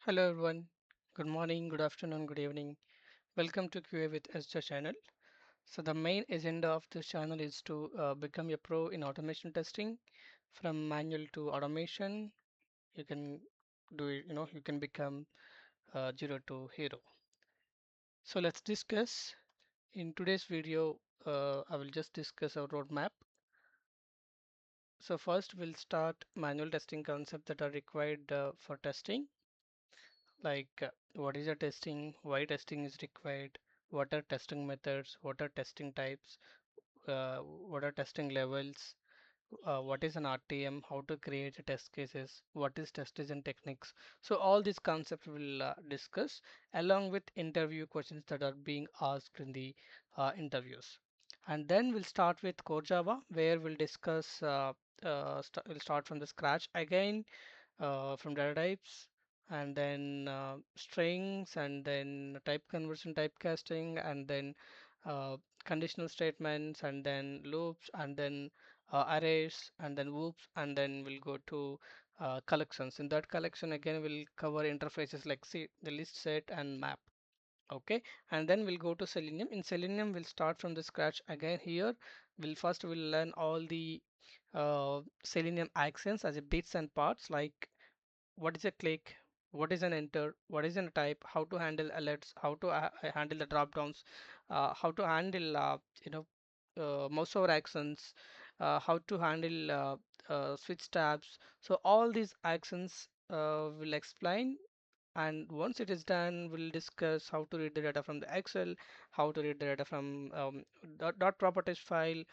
Hello everyone. Good morning, good afternoon, good evening. Welcome to QA with SJ channel. So the main agenda of this channel is to become a pro in automation testing. From manual to automation, you can do it. You can become zero to hero. So let's discuss. In today's video, I will just discuss our roadmap. So first, we'll start manual testing concepts that are required for testing, like what is a testing, why testing is required, what are testing methods, what are testing types, what are testing levels, what is an RTM, how to create test cases, what is test design techniques. So all these concepts we'll discuss along with interview questions that are being asked in the interviews. And then we'll start with core Java where we'll discuss, we'll start from the scratch again, from data types and then strings and then type conversion typecasting and then conditional statements and then loops and then arrays and then whoops and then we'll go to collections. In that collection again we'll cover interfaces like see the list set and map. Okay, and then we'll go to Selenium. In Selenium we'll start from the scratch again. Here we'll learn all the Selenium actions as a bits and parts, like what is a click, what is an enter, what is a type, how to handle alerts, how to handle the drop downs, how to handle mouse over actions, how to handle switch tabs. So all these actions will explain, and once it is done we'll discuss how to read the data from the Excel, how to read the data from dot properties file,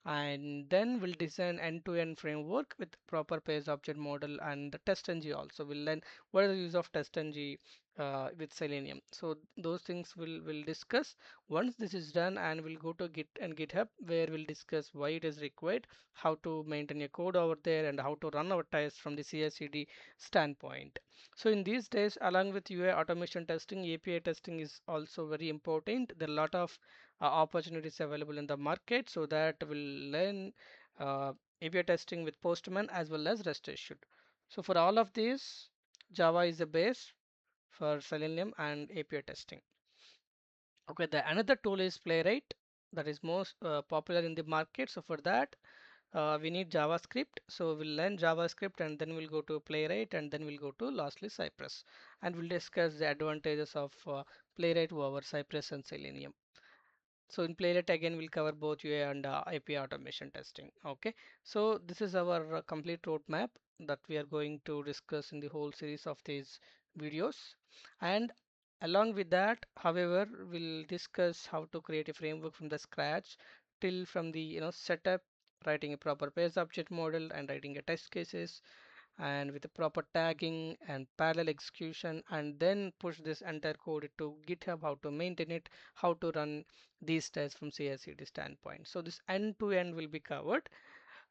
and then we'll design end-to-end framework with proper page object model and the test-ng. Also we'll learn what is the use of test-ng with Selenium. So those things we'll discuss once this is done, and we'll go to Git and GitHub where we'll discuss why it is required, how to maintain a code over there, and how to run our tests from the CI/CD standpoint. So in these days, along with UI automation testing, API testing is also very important. There are a lot of opportunities available in the market, so that we'll learn API testing with Postman as well as RestAssured. So for all of these, Java is the base for Selenium and API testing. Okay, the another tool is Playwright, that is most popular in the market. So for that, we need JavaScript. So we'll learn JavaScript and then we'll go to Playwright and then we'll go to lastly Cypress, and we'll discuss the advantages of Playwright over Cypress and Selenium. So in Playwright again we'll cover both UA and API automation testing. Okay, so this is our complete roadmap that we are going to discuss in the whole series of these videos. And along with that, however, we'll discuss how to create a framework from the scratch till from the setup, writing a proper page object model and writing a test cases and with the proper tagging and parallel execution, and then push this entire code to GitHub, how to maintain it, how to run these tests from CI/CD standpoint. So this end to end will be covered,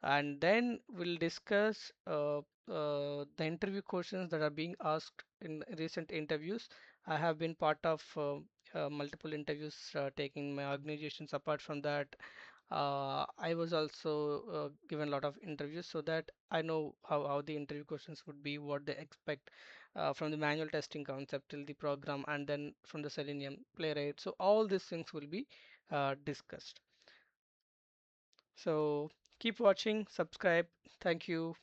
and then we'll discuss the interview questions that are being asked in recent interviews. I have been part of multiple interviews taking my organizations. Apart from that, I was also given a lot of interviews, so that I know how the interview questions would be, what they expect from the manual testing concept till the program, and then from the Selenium Playwright. So all these things will be discussed. So keep watching, subscribe. Thank you.